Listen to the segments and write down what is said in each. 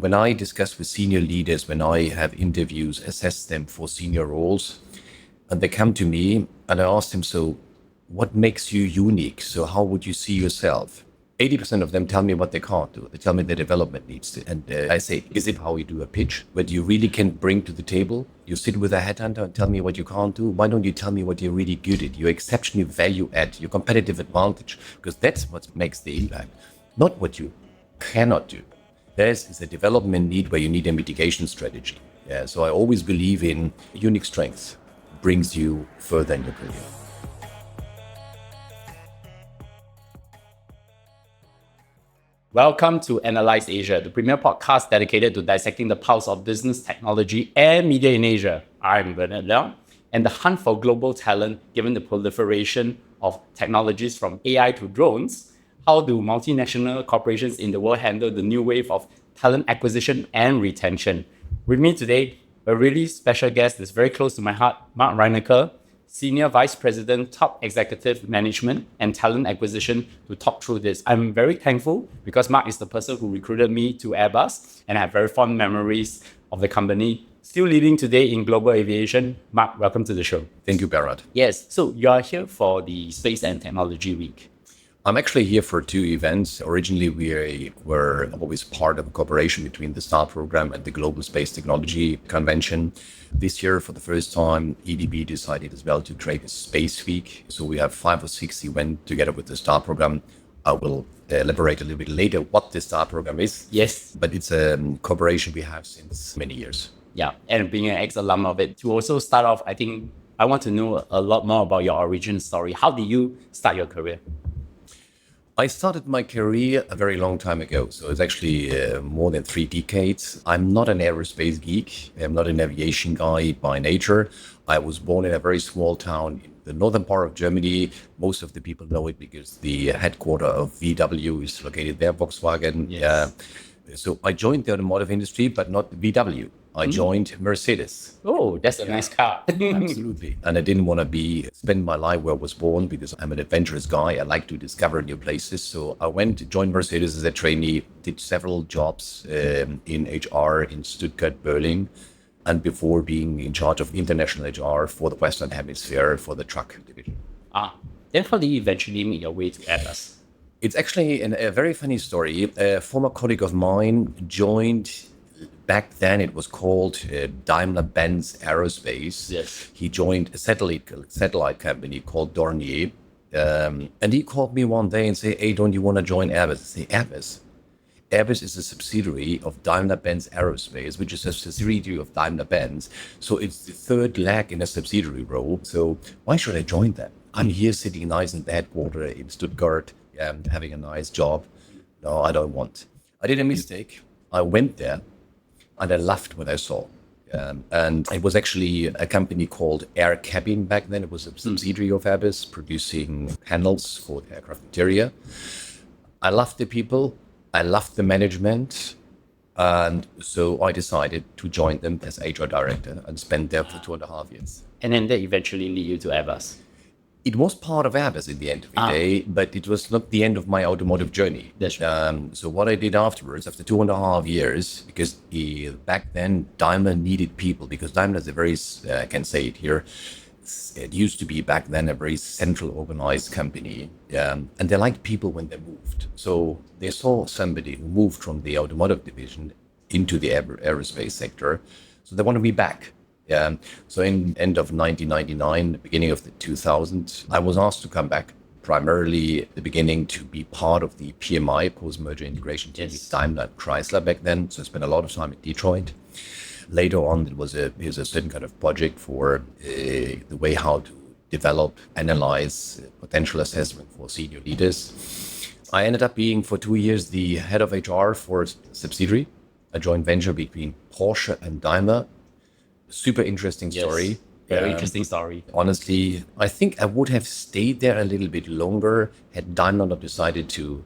When I discuss with senior leaders, when I have interviews, assess them for senior roles, and they come to me and I ask them, so what makes you unique? So how would you see yourself? 80% of them tell me what they can't do. They tell me the development needs to. And I say, is it how you do a pitch? What you really can bring to the table? You sit with a headhunter and tell me what you can't do. Why don't you tell me what you're really good at? Your exceptional value add, your competitive advantage, because that's what makes the impact, not what you cannot do. There is a development need where you need a mitigation strategy. Yeah, so I always believe in unique strengths brings you further in your career. Welcome to Analyse Asia, the premier podcast dedicated to dissecting the pulse of business, technology, and media in Asia. I'm Bernard Leong, and the hunt for global talent, given the proliferation of technologies from AI to drones, how do multinational corporations in the world handle the new wave of talent acquisition and retention? With me today, a really special guest that's very close to my heart, Mark Reinecke, Senior Vice President, Top Executive Management and Talent Acquisition, to talk through this. I'm very thankful because Mark is the person who recruited me to Airbus, and I have very fond memories of the company. Still leading today in global aviation. Mark, welcome to the show. Thank you, Berat. Yes, so you are here for the Space and Technology Week. I'm actually here for two events. Originally, we were always part of a cooperation between the STAR Program and the Global Space Technology Convention. This year, for the first time, EDB decided as well to create a Space Week. So we have 5 or 6 events together with the STAR Program. I will elaborate a little bit later what the STAR Program is. Yes. But it's a cooperation we have since many years. Yeah, and being an ex-alum of it. To also start off, I think I want to know a lot more about your origin story. How did you start your career? I started my career a very long time ago. So it's actually more than 3 decades. I'm not an aerospace geek. I'm not an aviation guy by nature. I was born in a very small town in the northern part of Germany. Most of the people know it because the headquarters of VW is located there, Volkswagen. Yes. So I joined the automotive industry, but not VW. I joined Mercedes. Oh, that's a nice car. Absolutely. And I didn't want to spend my life where I was born because I'm an adventurous guy. I like to discover new places. So I went to join Mercedes as a trainee, did several jobs in HR in Stuttgart, Berlin, and before being in charge of international HR for the Western Hemisphere for the truck division. Then how did you eventually make your way to Airbus? It's actually a very funny story. A former colleague of mine joined. Back then, it was called Daimler-Benz Aerospace. Yes. He joined a satellite company called Dornier. And he called me one day and said, hey, don't you want to join Airbus? I say, Airbus? Airbus is a subsidiary of Daimler-Benz Aerospace, which is a subsidiary of Daimler-Benz. So it's the third leg in a subsidiary role. So why should I join them? I'm here sitting nice in the headquarters in Stuttgart, having a nice job. No, I don't want. I did a mistake. I went there. And I loved what I saw. And it was actually a company called Air Cabin back then. It was a subsidiary of Airbus producing panels for the aircraft interior. I loved the people. I loved the management. And so I decided to join them as HR director and spent there for 2.5 years. And then that eventually lead you to Airbus. It was part of Airbus at the end of the day, but it was not the end of my automotive journey. That's right. So what I did afterwards, after 2.5 years, because back then Daimler needed people, because Daimler is a very, I can say it here, it used to be back then a very central organized company. And they liked people when they moved. So they saw somebody who moved from the automotive division into the aerospace sector. So they wanted me back. So in end of 1999, beginning of the 2000s, I was asked to come back, primarily at the beginning to be part of the PMI, post-merger integration team, with Daimler and Chrysler back then. So I spent a lot of time in Detroit. Later on, it was a certain kind of project for the way how to develop, analyze potential assessment for senior leaders. I ended up being for 2 years the head of HR for a subsidiary, a joint venture between Porsche and Daimler. Super interesting story. Yes, very interesting story. Honestly, I think I would have stayed there a little bit longer had Daimler not decided to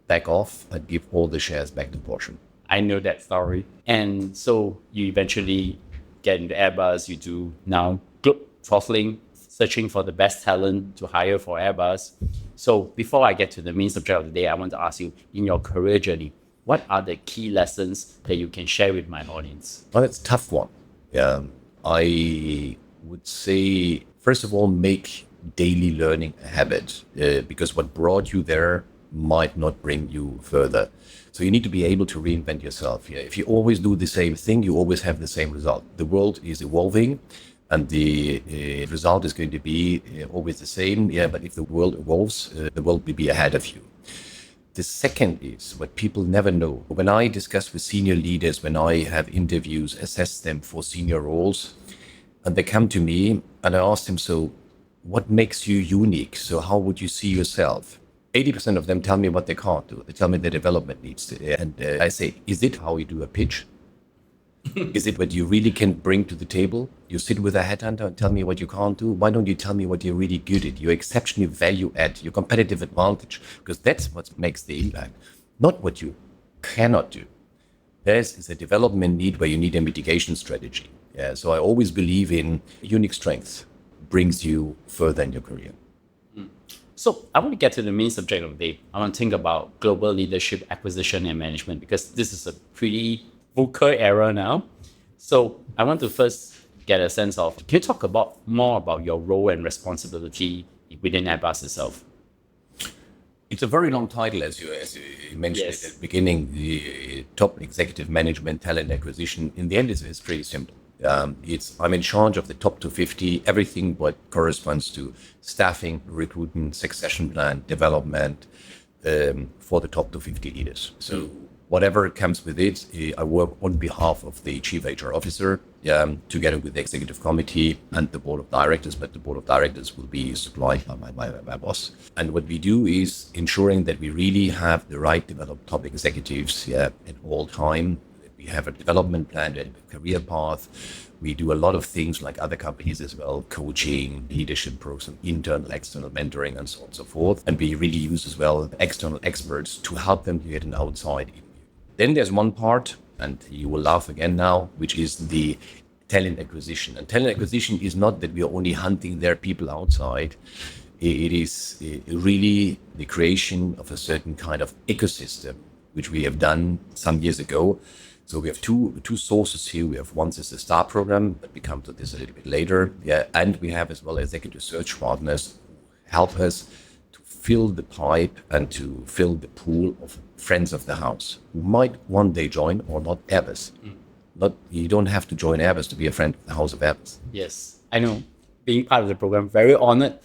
back off and give all the shares back to Porsche. I know that story. And so you eventually get into Airbus, you do now globe throttling, searching for the best talent to hire for Airbus. So before I get to the main subject of the day, I want to ask you, in your career journey, what are the key lessons that you can share with my audience? Well, it's a tough one. Yeah, I would say, first of all, make daily learning a habit, because what brought you there might not bring you further. So you need to be able to reinvent yourself. Yeah, if you always do the same thing, you always have the same result. The world is evolving, and the result is going to be always the same. Yeah, but if the world evolves, the world will be ahead of you. The second is what people never know. When I discuss with senior leaders, when I have interviews, assess them for senior roles, and they come to me and I ask them, so what makes you unique? So how would you see yourself? 80% of them tell me what they can't do. They tell me the development needs to. And I say, is it how you do a pitch? Is it what you really can bring to the table? You sit with a headhunter and tell me what you can't do. Why don't you tell me what you're really good at? Your exceptionally value add, your competitive advantage, because that's what makes the impact, not what you cannot do. There is a development need where you need a mitigation strategy. Yeah, so I always believe in unique strengths brings you further in your career. So I want to get to the main subject of the day. I want to think about global leadership, acquisition, and management, because this is a pretty VUCA era now. So I want to first get a sense of, can you talk about more about your role and responsibility within Airbus itself? It's a very long title, as you mentioned Yes. at the beginning, the top executive management talent acquisition. In the end, it's pretty simple. I'm in charge of the top 250, everything what corresponds to staffing, recruitment, succession plan, development for the top 250 leaders. So whatever comes with it, I work on behalf of the chief HR officer, together with the executive committee and the board of directors, but the board of directors will be supplied by my boss. And what we do is ensuring that we really have the right developed top executives at all time. We have a development plan, a career path. We do a lot of things like other companies as well, coaching, leadership programs, internal, external mentoring, and so on and so forth. And we really use as well external experts to help them to get an outside view. Then there's one part, and you will laugh again now, which is the talent acquisition. And talent acquisition is not that we are only hunting their people outside. It is really the creation of a certain kind of ecosystem, which we have done some years ago. So we have two sources here. We have one is the STAR program, but we come to this a little bit later. Yeah, and we have as well executive search partners who help us to fill the pipe and to fill the pool of friends of the house who might one day join or not Airbus. Not you don't have to join Airbus to be a friend of the house of Airbus. Yes, I know. Being part of the program, very honored,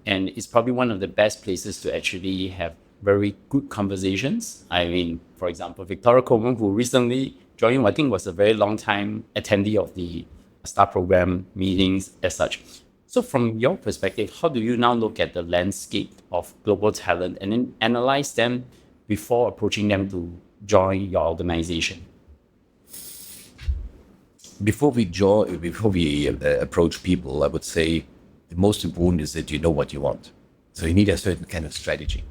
and it's probably one of the best places to actually have very good conversations. I mean, for example, Victoria Coleman, who recently joined, I think was a very long time attendee of the STAR program meetings as such. So from your perspective, how do you now look at the landscape of global talent and then analyze them before approaching them to join your organization? Before we approach people, I would say the most important is that you know what you want. So you need a certain kind of strategy.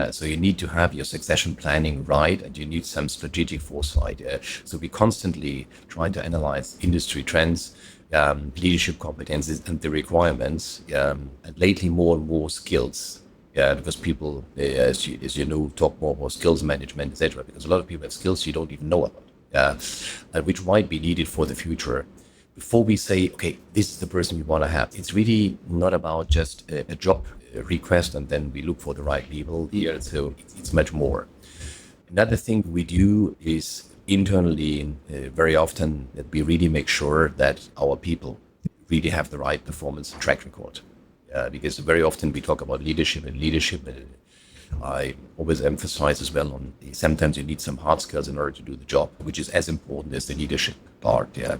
So you need to have your succession planning right, and you need some strategic foresight. So we constantly try to analyze industry trends, leadership competencies, and the requirements, and lately more and more skills. Because people, as you know, talk more about skills management, etc. Because a lot of people have skills you don't even know about, which might be needed for the future. Before we say, okay, this is the person we want to have, it's really not about just a job request and then we look for the right people here. So it's much more. Another thing we do is internally, very often, that we really make sure that our people really have the right performance track record. Because very often we talk about leadership. I always emphasize as well on sometimes you need some hard skills in order to do the job, which is as important as the leadership part. Yeah.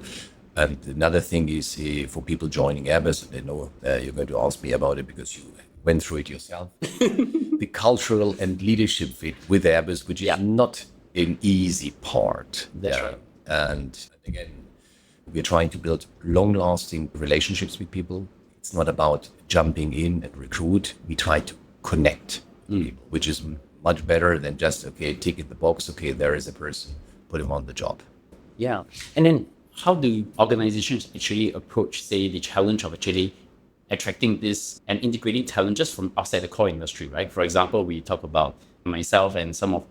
And another thing is for people joining Airbus, they know you're going to ask me about it because you went through it yourself. The cultural and leadership fit with Airbus, which is not an easy part. That's right. And again, we're trying to build long-lasting relationships with people. It's not about jumping in and recruit. We try to connect people, which is much better than just, okay, tick in the box, okay, there is a person, put him on the job. Yeah. And then how do organizations actually approach, say, the challenge of actually attracting this and integrating talent just from outside the core industry, right? For example, we talk about myself and some of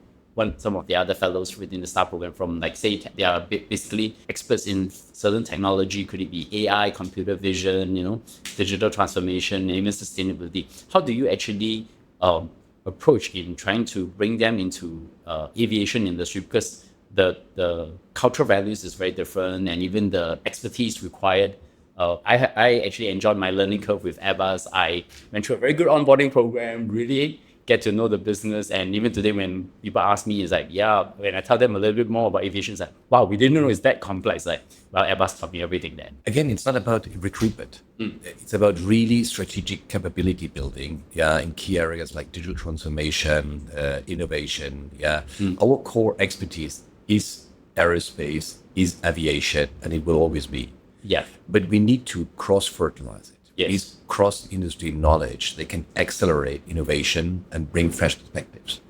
some of the other fellows within the STAR program from, like, say, they are basically experts in certain technology. Could it be AI, computer vision, digital transformation, and even sustainability? How do you actually approach in trying to bring them into aviation industry? Because the cultural values is very different, and even the expertise required. I actually enjoyed my learning curve with Airbus. I went through a very good onboarding program, really get to know the business. And even today, when people ask me, it's like, yeah, when I tell them a little bit more about aviation, it's like, wow, we didn't know it's that complex. Like, well, Airbus taught me everything then. Again, it's not about recruitment. It's about really strategic capability building, in key areas like digital transformation, innovation, Our core expertise is aerospace, is aviation, and it will always be. Yeah. But we need to cross-fertilize it. Yes. These cross-industry knowledge, they can accelerate innovation and bring fresh perspectives.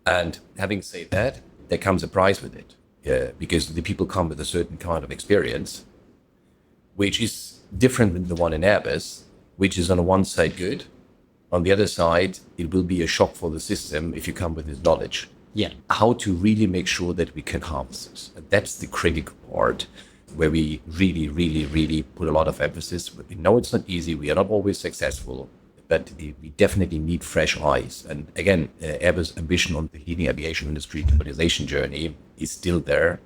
And having said that, there comes a price with it, because the people come with a certain kind of experience, which is different than the one in Airbus, which is on one side good. On the other side, it will be a shock for the system if you come with this knowledge. Yeah. How to really make sure that we can harness this. And that's the critical part where we really, really, really put a lot of emphasis. We know it's not easy. We are not always successful, but we definitely need fresh eyes. And again, Airbus' ambition on the leading aviation industry decarbonization journey is still there.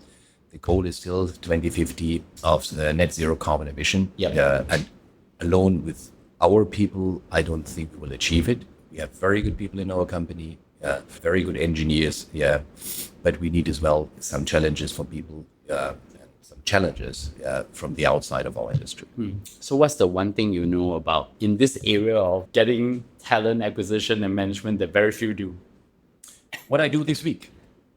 The goal is still 2050 of net zero carbon emission. And alone with our people, I don't think we will achieve it. We have very good people in our company, very good engineers, but we need as well some challenges from people, challenges from the outside of our industry. So what's the one thing you know about in this area of getting talent acquisition and management that very few do? What I do this week.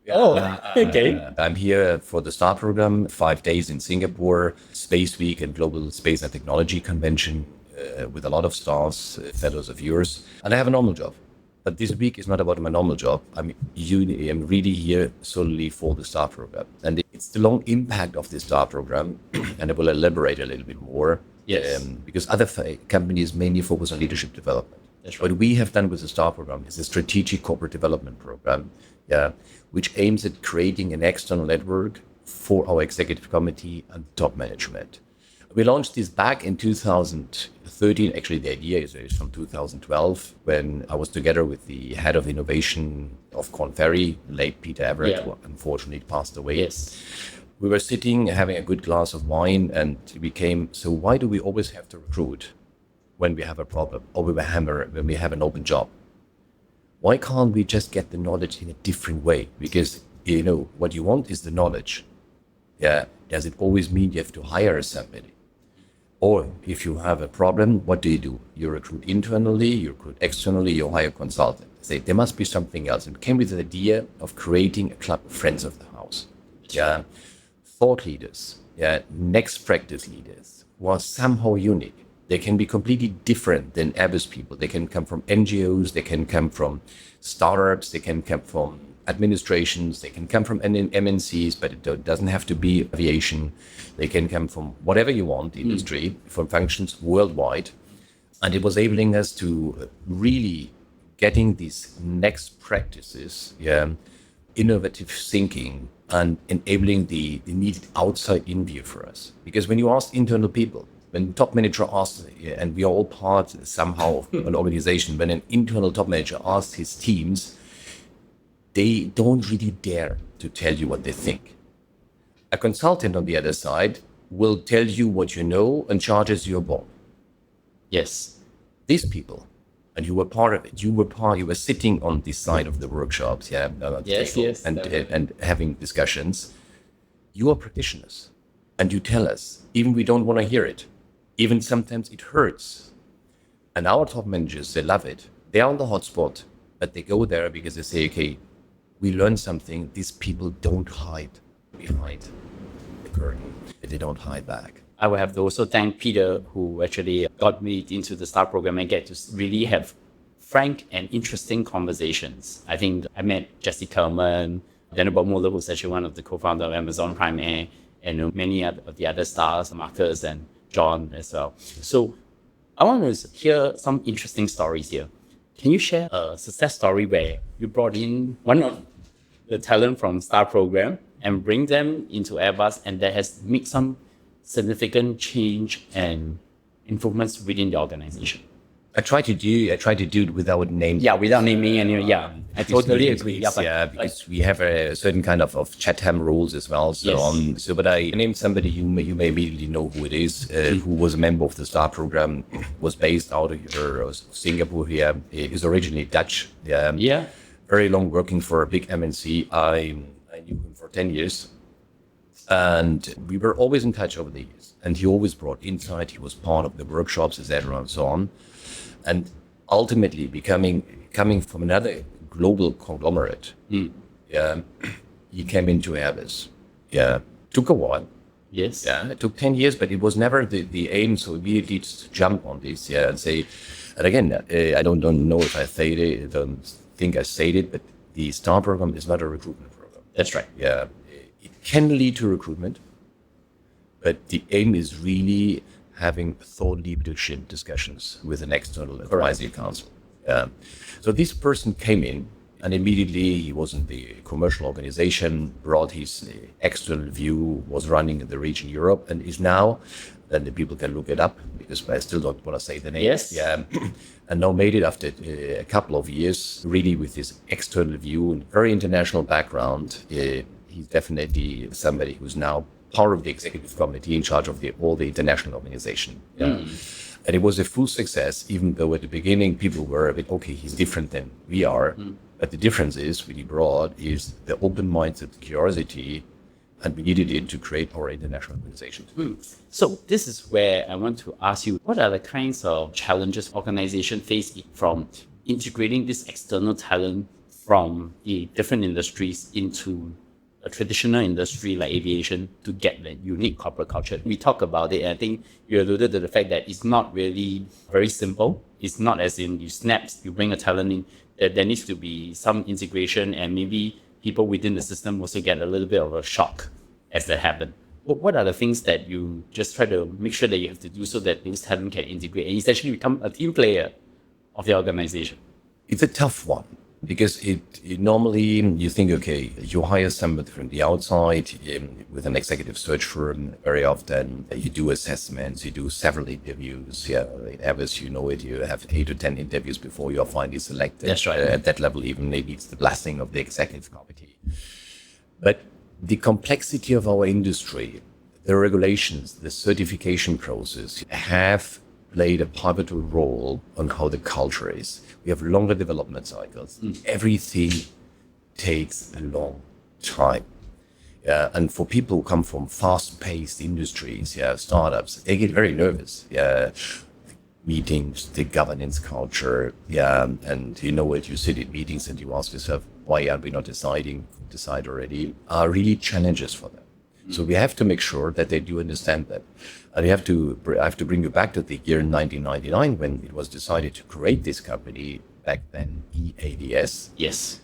Okay. I'm here for the STAR program, 5 days in Singapore, Space Week and Global Space and Technology Convention with a lot of stars, fellows of yours. And I have a normal job. But this week is not about my normal job. I'm really here solely for the STAR program. And it's the long impact of the STAR program, and I will elaborate a little bit more. Yes. Because other companies mainly focus on leadership development. That's right. What we have done with the STAR program is a strategic corporate development program, which aims at creating an external network for our executive committee and top management. We launched this back in 2013. Actually, the idea is from 2012, when I was together with the head of innovation of Korn Ferry, late Peter Everett, who unfortunately passed away. Yes. We were sitting, having a good glass of wine, and we came, so why do we always have to recruit when we have a problem, or when we have an open job? Why can't we just get the knowledge in a different way? Because, what you want is the knowledge. Does it always mean you have to hire somebody? Or if you have a problem, what do? You recruit internally, you recruit externally, you hire a consultant. Say there must be something else. And came with the idea of creating a club of friends of the house. Thought leaders, next practice leaders who are somehow unique. They can be completely different than Airbus people. They can come from NGOs, they can come from startups, they can come from administrations, they can come from MNCs, but it doesn't have to be aviation. They can come from whatever you want, industry, from functions worldwide. And it was enabling us to really getting these next practices, innovative thinking, and enabling the needed outside-in view for us. Because when you ask internal people, when top manager asks, and we are all part somehow of an organization, when an internal top manager asks his teams, they don't really dare to tell you what they think. A consultant on the other side will tell you what you know and charges you a bomb. Yes. These people, and you were part of it, you were sitting on this side of the workshops, and having discussions. You are practitioners, and you tell us, even we don't want to hear it. Even sometimes it hurts. And our top managers, they love it. They're on the hotspot, but they go there because they say, okay, we learned something. These people don't hide behind the curtain. They don't hide back. I will have to also thank Peter, who actually got me into the STAR program and get to really have frank and interesting conversations. I think I met Jesse Kelman, Daniel Muller, who's actually one of the co-founders of Amazon Prime Air, and many of the other stars, Marcus and John as well. So I want to hear some interesting stories here. Can you share a success story where you brought in one of the talent from STAR program and bring them into Airbus, and that has made some significant change and improvements within the organization. I try to do it without name. Yeah, without naming any. Yeah, I totally agree. Yeah, but because we have a certain kind of Chatham rules as well. So Yes. but I named somebody you may immediately know who it is, who was a member of the STAR program, was based out of Singapore here. He is originally Dutch. yeah, Very long working for a big MNC. I knew him for 10 years. And we were always in touch over the years. And he always brought insight. He was part of the workshops, etc., and so on. And ultimately, coming from another global conglomerate, yeah, he came into Airbus. Yeah, took a while. yes, Yeah, it took 10 years, but it was never the aim. So immediately to jump on this, yeah, and say, and again, I don't know if I said it, I don't think I said it, but the STAR program is not a recruitment program. that's right. Yeah, it can lead to recruitment, but the aim is really having thought leadership discussions with an external advisory council. So this person came in, and immediately he was in the commercial organization, brought his external view, was running in the region Europe, and is now, then the people can look it up because I still don't want to say the name. Yes. Yeah. And now made it after a couple of years, really with his external view and very international background. He's definitely somebody who's now part of the executive committee in charge of all the international organization. Yeah. And it was a full success, even though at the beginning people were a bit, okay, he's different than we are. But the difference is, really broad, is the open-minded curiosity, and we needed it to create our international organization. So this is where I want to ask you, what are the kinds of challenges organizations face from integrating this external talent from the different industries into a traditional industry like aviation to get the unique corporate culture? We talk about it, and I think you alluded to the fact that it's not really very simple. It's not as in you bring a talent in. There needs to be some integration, and maybe people within the system also get a little bit of a shock as that happen. What are the things that you just try to make sure that you have to do so that those talent can integrate and essentially become a team player of the organization? It's a tough one because it normally you think, okay, you hire somebody from the outside with an executive search firm. Very often you do assessments, you do several interviews. Yeah, in Airbus, you know it. You have 8 to 10 interviews before you are finally selected. That's right. At that level, even maybe it's the blessing of the executive committee. But the complexity of our industry, the regulations, the certification process have played a pivotal role on how the culture is. We have longer development cycles. Everything takes a long time. And for people who come from fast-paced industries, startups, they get very nervous. Meetings, the governance culture, and you know what, you sit in meetings and you ask yourself, why are we not decide already, are really challenges for them. So we have to make sure that they do understand that. And I have to bring you back to the year 1999 when it was decided to create this company, back then EADS. Yes.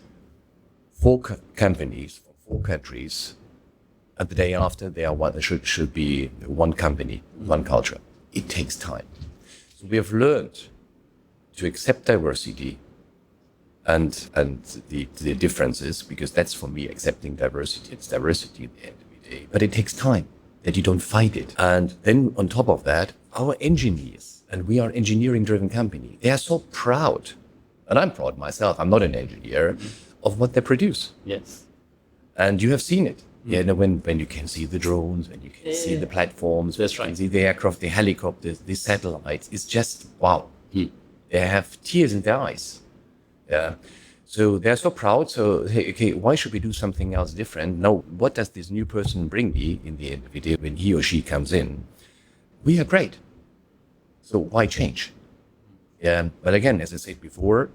4 companies from 4 countries, and the day after they are one, should be one company, one culture. It takes time. So we have learned to accept diversity and the differences, because that's for me accepting diversity. It's diversity at the end of the day. But it takes time that you don't fight it. And then on top of that, our engineers, and we are an engineering driven company, they are so proud, and I'm proud myself, I'm not an engineer, of what they produce. Yes. And you have seen it. When you can see the drones, when you can see the platforms, That's when you right. can see the aircraft, the helicopters, the satellites, it's just wow. They have tears in their eyes. Yeah. So they're so proud. So, hey, okay, why should we do something else different? No, what does this new person bring me in the end of the day when he or she comes in? We are great. So why change? Yeah. But again, as I said before,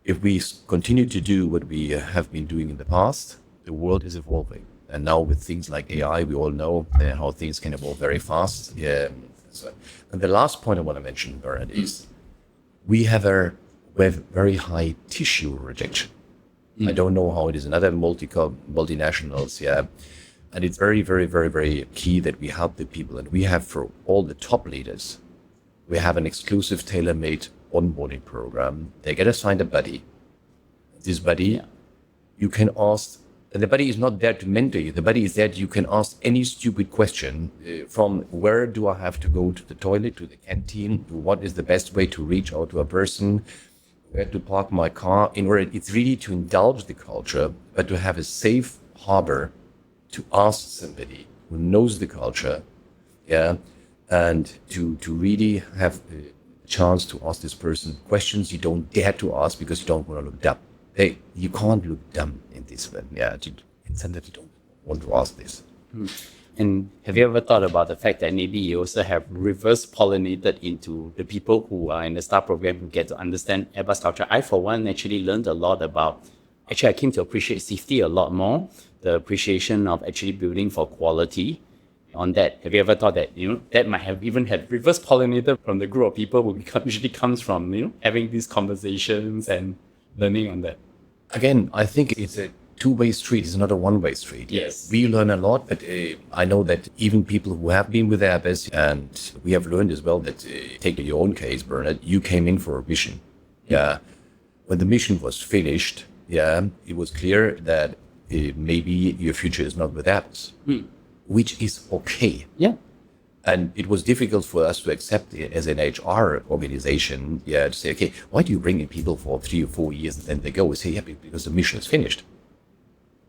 if we continue to do what we have been doing in the past, the world is evolving. And now with things like AI, we all know how things can evolve very fast. Yeah. So, and the last point I want to mention, Bernard, is we have very high tissue rejection. I don't know how it is in other multinationals, And it's very, very, very, very key that we help the people. And we have, for all the top leaders, we have an exclusive tailor-made onboarding program. They get assigned a buddy. This buddy, you can ask And the buddy is not there to mentor you. The buddy is there you can ask any stupid question from where do I have to go to the toilet, to the canteen, to what is the best way to reach out to a person, where to park my car. In order, it's really to indulge the culture, but to have a safe harbor to ask somebody who knows the culture, yeah, and to really have a chance to ask this person questions you don't dare to ask because you don't want to look dumb. Hey, you can't look dumb in this one. Yeah, in sense that you don't want to ask this. And have you ever thought about the fact that maybe you also have reverse pollinated into the people who are in the STAR program who get to understand Airbus culture? I, for one, actually learned a lot about, actually, I came to appreciate safety a lot more, the appreciation of actually building for quality. On that, have you ever thought that, that might have even had reverse pollinated from the group of people who usually comes from, having these conversations and learning on that? Again, I think it's a two-way street. It's not a one-way street. Yes. We learn a lot, but I know that even people who have been with Airbus, and we have learned as well that, take your own case, Bernard, you came in for a mission. Yeah. When the mission was finished, yeah, it was clear that maybe your future is not with Airbus, which is okay. Yeah. And it was difficult for us to accept it as an HR organization, yeah, to say, okay, why do you bring in people for 3 or 4 years and then they go? We say, yeah, because the mission is finished.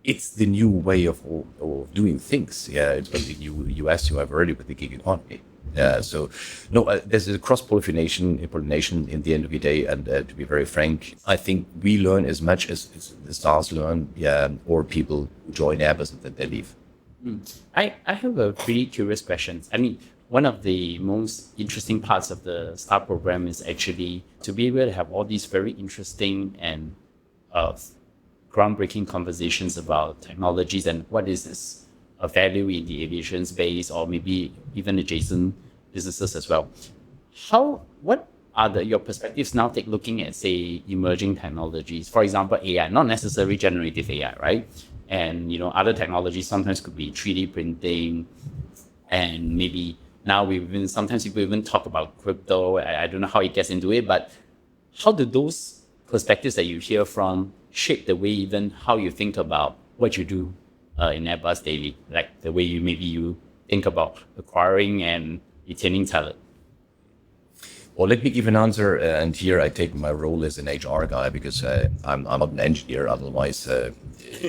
It's the new way of doing things. Yeah, it's something US you have already with the gig economy. Yeah, so no, there's a cross-pollination in the end of the day. And to be very frank, I think we learn as much as the stars learn, yeah, or people who join Airbus and then they leave. I have a pretty curious question. I mean, one of the most interesting parts of the STAR program is actually to be able to have all these very interesting and groundbreaking conversations about technologies and what is this a value in the aviation space or maybe even adjacent businesses as well. What are your perspectives now looking at, say, emerging technologies? For example, AI, not necessarily generative AI, right? And other technologies sometimes could be 3D printing, and maybe now sometimes people even talk about crypto. I don't know how it gets into it, but how do those perspectives that you hear from shape the way even how you think about what you do in Airbus daily, like the way you think about acquiring and retaining talent? Well, let me give an answer, and here I take my role as an HR guy because I'm not an engineer. Otherwise,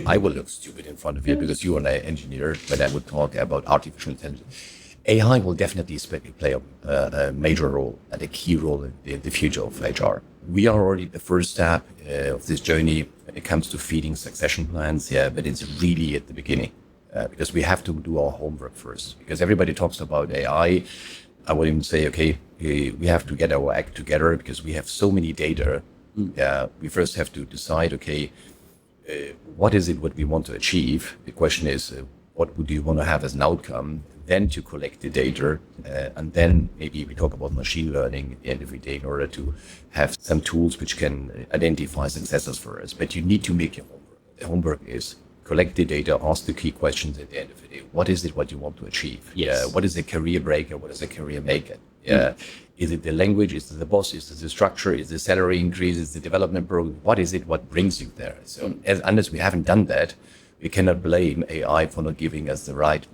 I will look stupid in front of you because you are an engineer. But I would talk about artificial intelligence. AI will definitely play a major role and a key role in the future of HR. We are already the first step of this journey when it comes to feeding succession plans. Yeah, but it's really at the beginning because we have to do our homework first. Because everybody talks about AI. I would even say, okay, we have to get our act together because we have so many data. We first have to decide, okay, what is it what we want to achieve? The question is, what would you want to have as an outcome? Then to collect the data, and then maybe we talk about machine learning at the end of the day in order to have some tools which can identify successors for us. But you need to make your homework. The homework is collect the data, ask the key questions at the end of the day. What is it what you want to achieve? Yes. What is a career breaker? What is a career maker? Is it the language? Is it the boss? Is it the structure? Is it the salary increase? Is it the development program? What is it what brings you there? So unless we haven't done that, we cannot blame AI for not giving us the right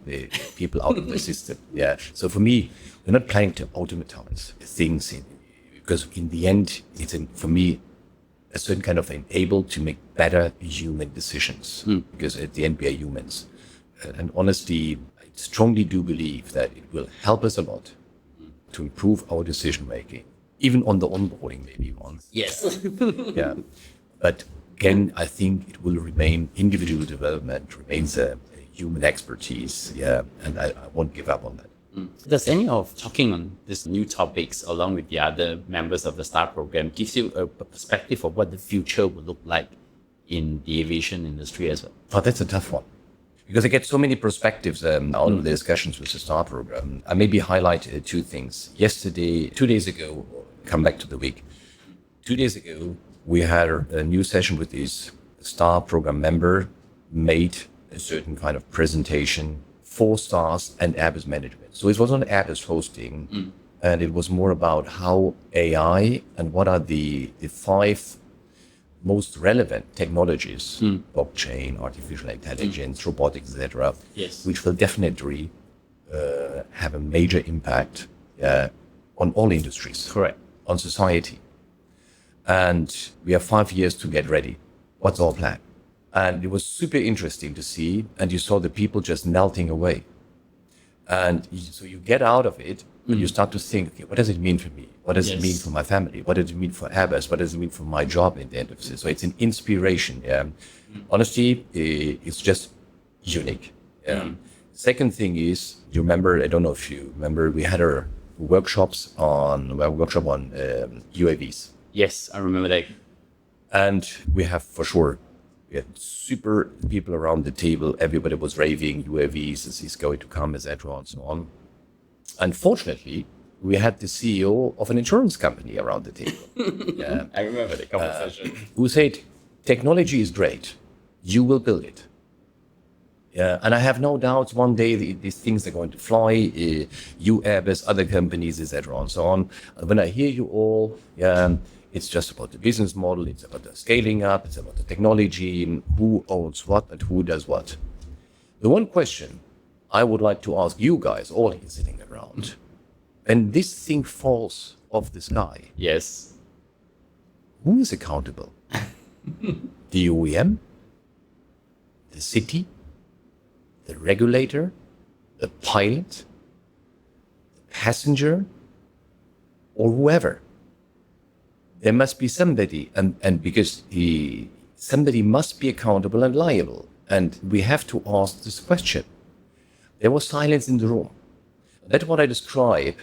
people out of the system. Yeah. So for me, we're not planning to automatize things because in the end, it's for me a certain kind of able to make better human decisions because at the end we are humans. And honestly, I strongly do believe that it will help us a lot to improve our decision making, even on the onboarding maybe once. Yes. Yeah. But again, I think it will remain individual development, remains a human expertise. Yeah. And I won't give up on that. Does any of talking on these new topics along with the other members of the STAR program gives you a perspective of what the future will look like in the aviation industry as well? Oh, that's a tough one. Because I get so many perspectives out of the discussions with the STAR program. I maybe highlight two things. 2 days ago, come back to the week. 2 days ago, we had a new session with this STAR program member, made a certain kind of presentation for stars and Airbus management. So it was on Airbus hosting, and it was more about how AI and what are the 5 most relevant technologies, blockchain, artificial intelligence, robotics, etc., Yes. which will definitely have a major impact on all industries, Correct. on society. And we have 5 years to get ready. What's our plan? And it was super interesting to see, and you saw the people just melting away. And so you get out of it, and you start to think, okay, what does it mean for me? What does it mean Yes. for my family? What does it mean for Airbus? What does it mean for my job in the end of this? So it's an inspiration. Yeah. Honestly, it's just unique. Yeah. Second thing is, you remember, I don't know if you remember, we had our workshop on UAVs. Yes, I remember that. And we have for sure, we had super people around the table. Everybody was raving UAVs, this is going to come, etc., and so on. Unfortunately, we had the CEO of an insurance company around the table I remember the conversation. who said, technology is great. You will build it. Yeah, and I have no doubts one day these things are going to fly, you, Airbus, other companies, etc., and so on. And when I hear you all, it's just about the business model, it's about the scaling up, it's about the technology, and who owns what and who does what. The one question I would like to ask you guys, all here sitting around, when this thing falls off the sky, Yes. who is accountable? The OEM? The city? The regulator? The pilot? The passenger? Or whoever? There must be somebody, and because somebody must be accountable and liable. And we have to ask this question. There was silence in the room. That's what I describe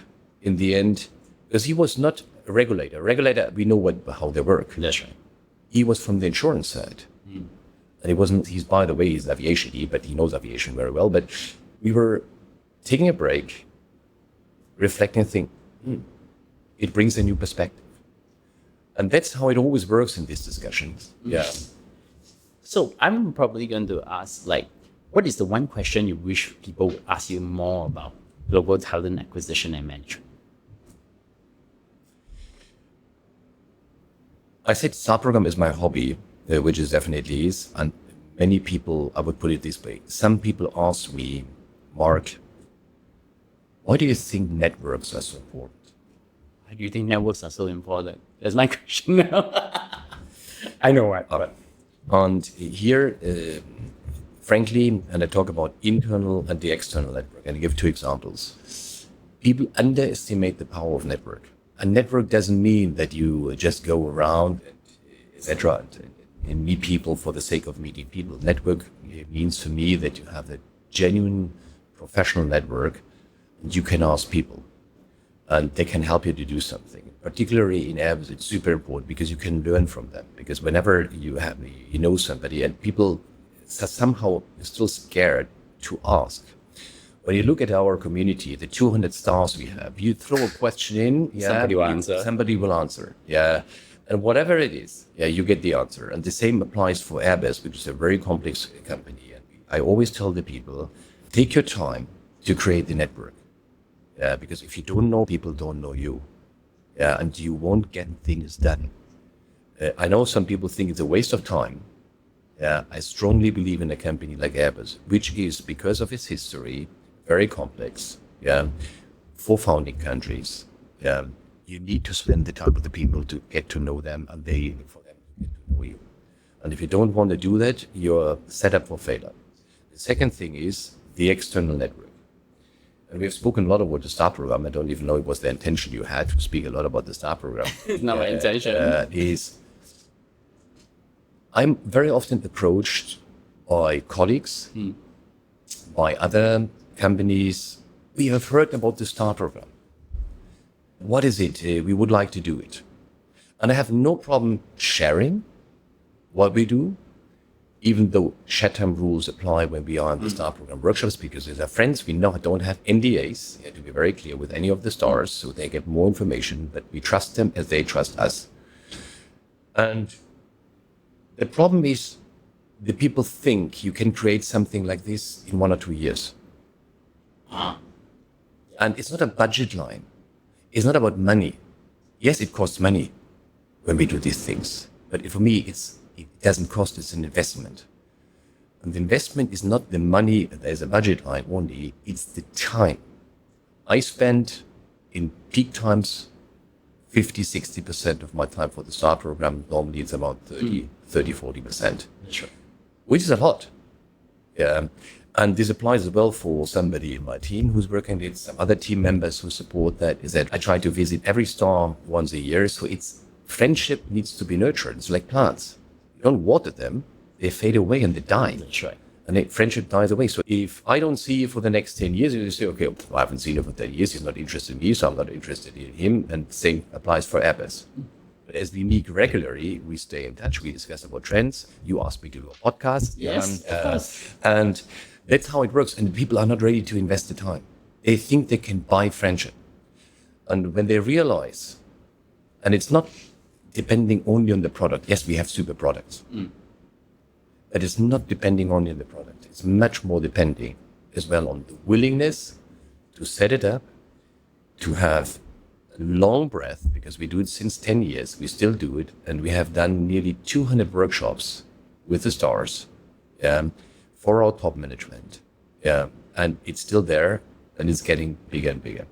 in the end, because he was not a regulator. Regulator, we know how they work. That's right. He was from the insurance side. And it wasn't, by the way, he's aviation, but he knows aviation very well. But we were taking a break, reflecting, thinking, it brings a new perspective. And that's how it always works in these discussions. Yeah. So I'm probably going to ask, like, what is the one question you wish people would ask you more about global talent acquisition and management? I said STAR program is my hobby, which it definitely is. And many people, I would put it this way. Some people ask me, Mark, why do you think networks are so important? Why do you think networks are so important? That's my question now. I know what. But And here, frankly, and I talk about internal and the external network, and I give two examples. People underestimate the power of network. A network doesn't mean that you just go around, etc., and meet people for the sake of meeting people. Network means to me that you have a genuine professional network, and you can ask people, and they can help you to do something. Particularly in Airbus, it's super important because you can learn from them. Because whenever you know somebody, and people are somehow still scared to ask. When you look at our community, the 200 stars we have, you throw a question in, Somebody will answer. Somebody will answer, yeah. And whatever it is, you get the answer. And the same applies for Airbus, which is a very complex company. And I always tell the people, take your time to create the network. Because if you don't know, people don't know you. And you won't get things done. I know some people think it's a waste of time. I strongly believe in a company like Airbus, which is, because of its history, very complex. 4 founding countries. You need to spend the time with the people to get to know them, and they for them to get to know you. And if you don't want to do that, you're set up for failure. The second thing is the external network. And we've spoken a lot about the STAR program. I don't even know it was the intention you had to speak a lot about the STAR program. it's not my intention. I'm very often approached by colleagues, by other companies. We have heard about the STAR program. What is it? We would like to do it. And I have no problem sharing what we do, even though short-term rules apply when we are in the STAR program workshops, because as our friends, we don't have NDAs, to be very clear, with any of the stars, so they get more information, but we trust them as they trust us. And the problem is, the people think you can create something like this in 1 or 2 years. And it's not a budget line. It's not about money. Yes, it costs money when we do these things. But for me, it doesn't cost, it's an investment. And the investment is not the money, there's a budget line only, it's the time. I spend in peak times 50-60% of my time for the STAR program. Normally it's about 40%, Sure. which is a lot. Yeah. And this applies as well for somebody in my team who's working with some other team members who support that, is that I try to visit every star once a year. So it's friendship needs to be nurtured. It's like plants. You don't water them, they fade away and they die. That's right. And friendship dies away. So if I don't see you for the next 10 years, you say, okay, I haven't seen him for 10 years. He's not interested in me, so I'm not interested in him. And the same applies for Airbus. But as we meet regularly, we stay in touch. We discuss about trends. You ask me to do a podcast. Yes, of course. And that's how it works. And people are not ready to invest the time. They think they can buy friendship. And when they realize, and it's not depending only on the product. Yes, we have super products. But it's not depending only on the product. It's much more depending as well on the willingness to set it up, to have a long breath, because we do it since 10 years. We still do it. And we have done nearly 200 workshops with the stars for our top management. And it's still there and it's getting bigger and bigger.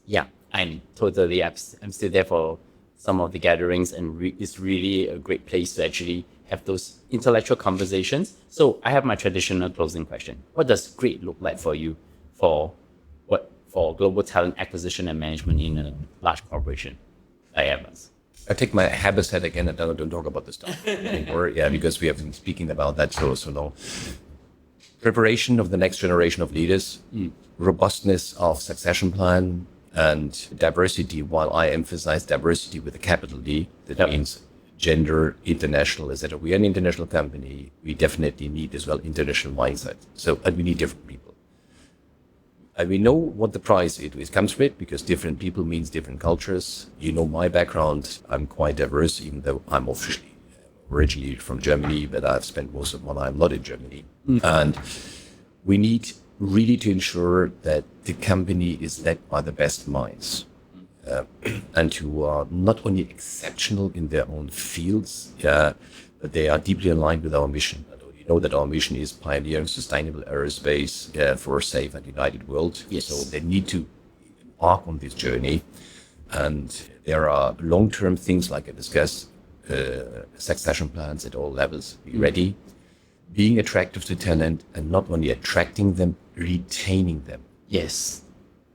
Yeah, I'm still there for some of the gatherings, and it's really a great place to actually have those intellectual conversations. So I have my traditional closing question. What does great look like for you for global talent acquisition and management in a large corporation like Airbus? I take my habits head again and don't talk about this stuff anymore. Because we have been speaking about that so long. Preparation of the next generation of leaders, robustness of succession plan, and diversity, while I emphasize diversity with a capital D. That means gender, international, etc. We are an international company. We definitely need as well international mindset. And we need different people. And we know what the price it comes with, because different people means different cultures. You know my background. I'm quite diverse, even though I'm officially originally from Germany, but I've spent most of my life not in Germany. And we need really to ensure that the company is led by the best minds. And who are not only exceptional in their own fields, but they are deeply aligned with our mission. You know that our mission is pioneering sustainable aerospace for a safe and united world. Yes. So they need to embark on this journey. And there are long-term things like I discussed, succession plans at all levels. Be ready, being attractive to talent, and not only attracting them, retaining them. Yes.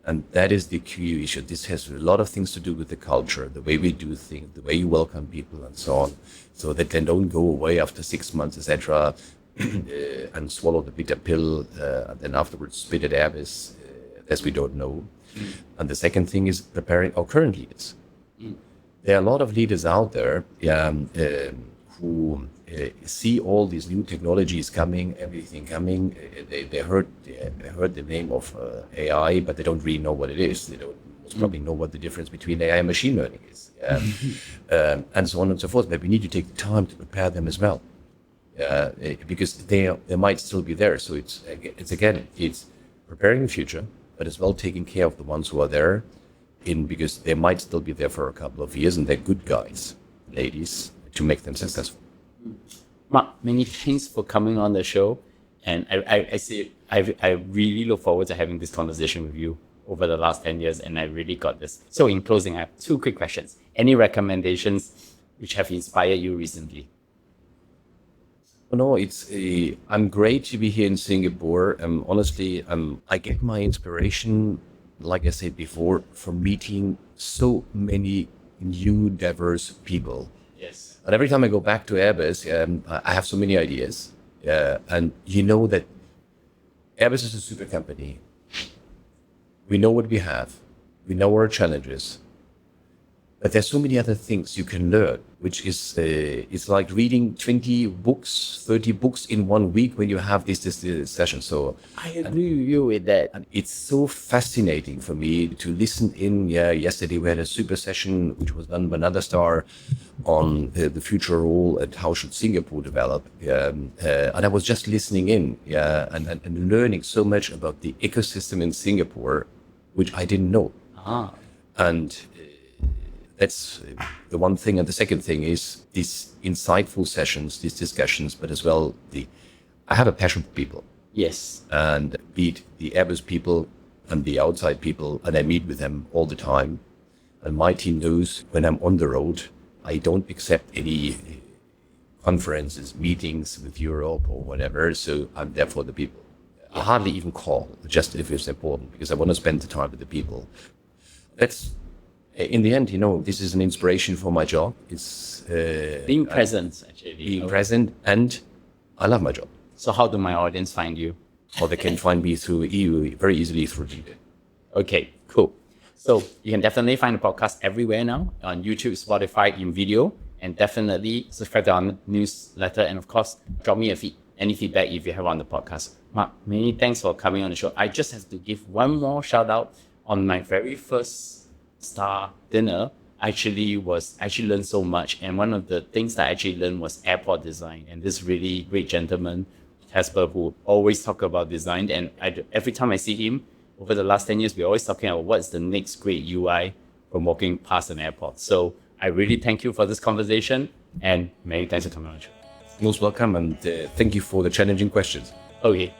And that is the key issue. This has a lot of things to do with the culture, the way we do things, the way you welcome people, and so on, so that they don't go away after 6 months, etc., and swallow the bitter pill, and then afterwards spit at Airbus, as we don't know. And the second thing is preparing our current leaders. There are a lot of leaders out there who see all these new technologies coming, everything coming. They heard the name of AI, but they don't really know what it is. They don't most probably know what the difference between AI and machine learning is, and so on and so forth. But we need to take the time to prepare them as well, because they might still be there. So it's preparing the future, but as well taking care of the ones who are there, because they might still be there for a couple of years, and they're good guys, ladies, to make them successful. Mark, many thanks for coming on the show, and I really look forward to having this conversation with you over the last 10 years, and I really got this. So in closing, I have two quick questions. Any recommendations which have inspired you recently? No, I'm great to be here in Singapore. Honestly, I get my inspiration, like I said before, from meeting so many new, diverse people. Yes. And every time I go back to Airbus, I have so many ideas. And you know that Airbus is a super company. We know what we have. We know our challenges. But there's so many other things you can learn, which is it's like reading 20 books, 30 books in 1 week when you have this session. So I agree with you with that. and it's so fascinating for me to listen in. Yesterday we had a super session which was done by another star on the future role and how should Singapore develop. And I was just listening in, and learning so much about the ecosystem in Singapore, which I didn't know. And That's the one thing. And the second thing is these insightful sessions, these discussions, but as well, I have a passion for people. Yes. And be it the Airbus people and the outside people, and I meet with them all the time. And my team knows when I'm on the road, I don't accept any conferences, meetings with Europe or whatever. So I'm there for the people. I hardly even call, just if it's important, because I want to spend the time with the people. That's, in the end, this is an inspiration for my job. It's Being present, actually. being present, and I love my job. So how do my audience find you? Or they can find me through EU very easily through LinkedIn. Okay, cool. So you can definitely find the podcast everywhere now, on YouTube, Spotify, in video, and definitely subscribe to our newsletter. And of course, drop me any feedback if you have on the podcast. Mark, many thanks for coming on the show. I just have to give one more shout out on my very first STAR dinner. I actually learned so much. And one of the things that I actually learned was airport design. And this really great gentleman, Casper, who always talk about design. And every time I see him, over the last 10 years, we're always talking about what's the next great UI from walking past an airport. So I really thank you for this conversation, and many thanks for coming on the show. Most welcome, and thank you for the challenging questions. Okay.